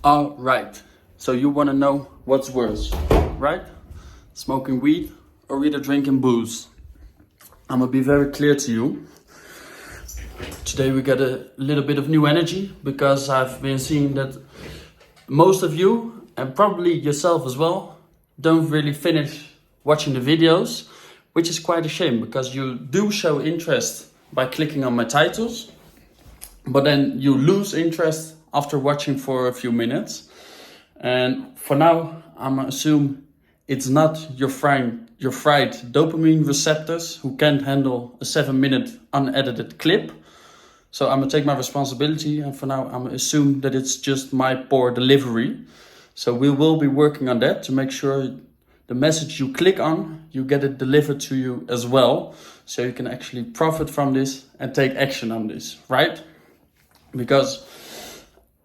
All right. So you want to know what's worse, right? Smoking weed or either drinking booze? I'm gonna be very clear to you. Today we got a little bit of new energy because I've been seeing that most of you, and probably yourself as well, don't really finish watching the videos, which is quite a shame because you do show interest by clicking on my titles, but then you lose interest after watching for a few minutes. And for now, I'm gonna assume it's not your fried dopamine receptors who can't handle a 7-minute unedited clip. So I'm gonna take my responsibility, and for now, I'm gonna assume that it's just my poor delivery. So we will be working on that to make sure the message you click on, you get it delivered to you as well. So you can actually profit from this and take action on this, right? Because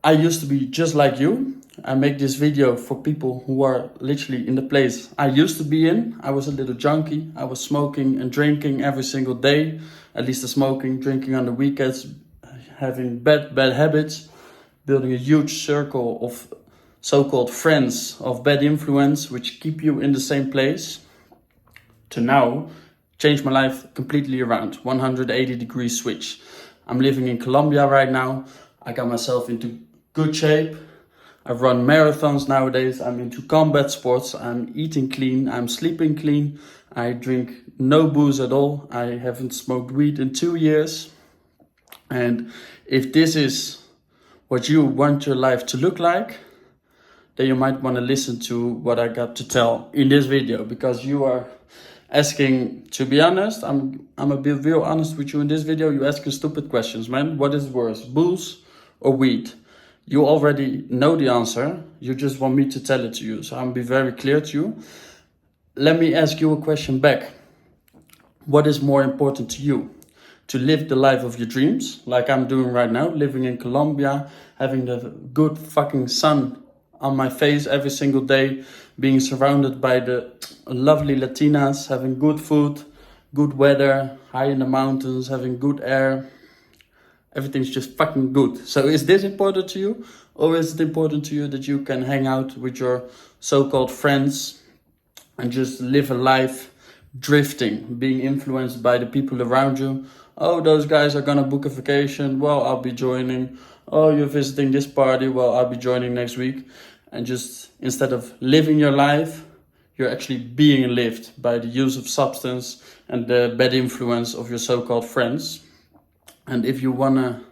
I used to be just like you. I make this video for people who are literally in the place I used to be in. I was a little junkie. I was smoking and drinking every single day. At least the smoking, drinking on the weekends, having bad habits, building a huge circle of so-called friends of bad influence, which keep you in the same place. To now, change my life completely around, 180 degree switch. I'm living in Colombia right now. I got myself into good shape. I run marathons nowadays. I'm into combat sports. I'm eating clean. I'm sleeping clean. I drink no booze at all. I haven't smoked weed in 2 years. And if this is what you want your life to look like, then you might want to listen to what I got to tell in this video, because you are asking, to be honest, I'm gonna be real honest with you in this video. You're asking stupid questions, man. What is worse, booze or weed? You already know the answer. You just want me to tell it to you. So I'm gonna be very clear to you. Let me ask you a question back. What is more important to you? To live the life of your dreams, like I'm doing right now, living in Colombia, having the good fucking sun on my face every single day, being surrounded by the lovely Latinas, having good food, good weather, high in the mountains, having good air. Everything's just fucking good. So is this important to you? Or is it important to you that you can hang out with your so-called friends and just live a life drifting, being influenced by the people around you? Oh, those guys are gonna book a vacation. Well, I'll be joining. Oh, you're visiting this party. Well, I'll be joining next week. And just instead of living your life, you're actually being lived by the use of substance and the bad influence of your so-called friends. And if you wanna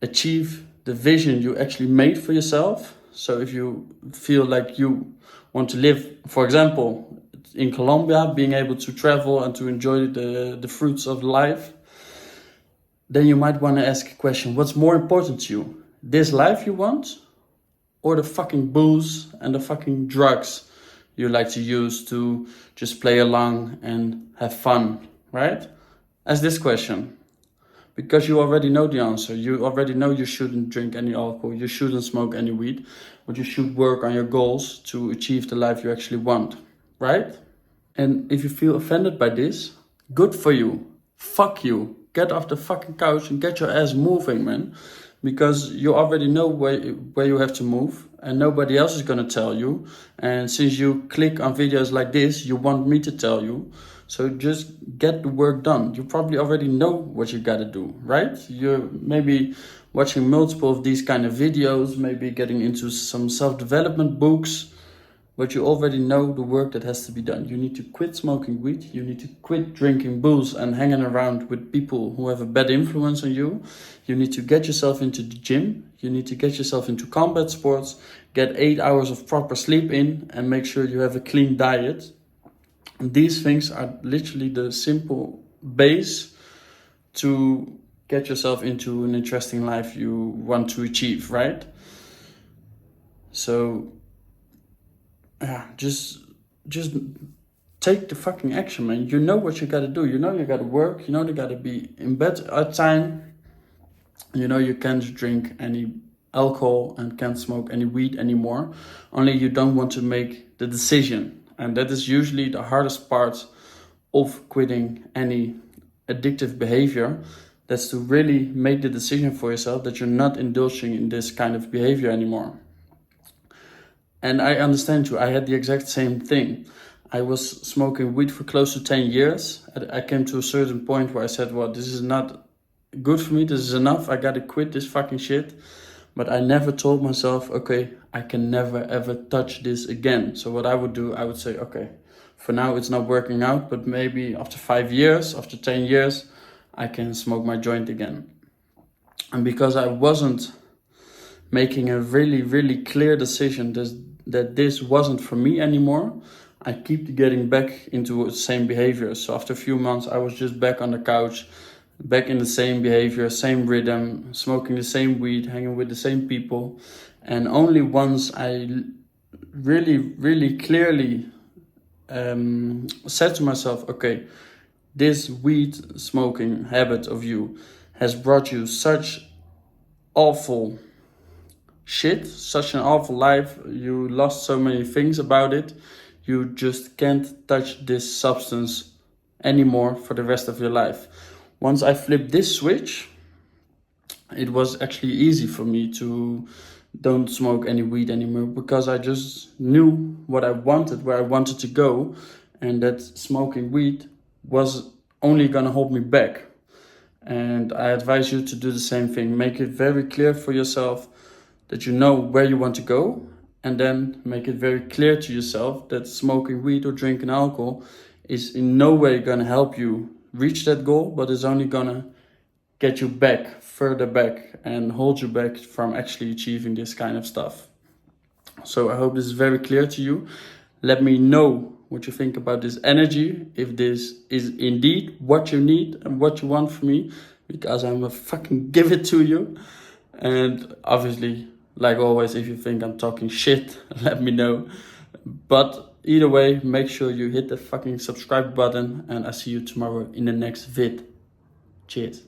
achieve the vision you actually made for yourself, so if you feel like you want to live, for example, in Colombia, being able to travel and to enjoy the fruits of life, then you might want to ask a question: what's more important to you? This life you want, or the fucking booze and the fucking drugs you like to use to just play along and have fun, right? Ask this question. Because you already know the answer. You already know you shouldn't drink any alcohol, you shouldn't smoke any weed, but you should work on your goals to achieve the life you actually want, right? And if you feel offended by this, good for you. Fuck you. Get off the fucking couch and get your ass moving, man. Because you already know where you have to move, and nobody else is gonna tell you. And since you click on videos like this, you want me to tell you. So just get the work done. You probably already know what you gotta do, right? You're maybe watching multiple of these kind of videos, maybe getting into some self-development books, but you already know the work that has to be done. You need to quit smoking weed. You need to quit drinking booze and hanging around with people who have a bad influence on you. You need to get yourself into the gym. You need to get yourself into combat sports, get 8 hours of proper sleep in, and make sure you have a clean diet. And these things are literally the simple base to get yourself into an interesting life you want to achieve, right? So yeah, just take the fucking action, man. You know what you gotta do. You know you gotta work. You know you gotta be in bed at time. You know you can't drink any alcohol and can't smoke any weed anymore. Only you don't want to make the decision. And that is usually the hardest part of quitting any addictive behavior, That's to really make the decision for yourself that you're not indulging in this kind of behavior anymore. And I understand you. I had the exact same thing. I was smoking weed for close to 10 years. I came to a certain point where I said, well, this is not good for me. This is enough. I gotta quit this fucking shit. But I never told myself, okay, I can never ever touch this again. So what I would do, I would say, okay, for now it's not working out, but maybe after 5 years, after 10 years, I can smoke my joint again. And because I wasn't making a really, really clear decision that this wasn't for me anymore, I keep getting back into the same behavior. So after a few months, I was just back on the couch, back in the same behavior, same rhythm, smoking the same weed, hanging with the same people. And only once I really, really clearly said to myself, okay, this weed smoking habit of you has brought you such awful shit, such an awful life. You lost so many things about it. You just can't touch this substance anymore for the rest of your life. Once I flipped this switch, it was actually easy for me to don't smoke any weed anymore, because I just knew what I wanted, where I wanted to go, and that smoking weed was only gonna hold me back. And I advise you to do the same thing. Make it very clear for yourself that you know where you want to go, and then make it very clear to yourself that smoking weed or drinking alcohol is in no way gonna help you reach that goal, but is only gonna get you back, further back, and hold you back from actually achieving this kind of stuff. So I hope this is very clear to you. Let me know what you think about this energy, if this is indeed what you need and what you want from me, because I'm gonna fucking give it to you. And obviously, like always, if you think I'm talking shit, let me know. But either way, make sure you hit the fucking subscribe button, and I see you tomorrow in the next vid. Cheers.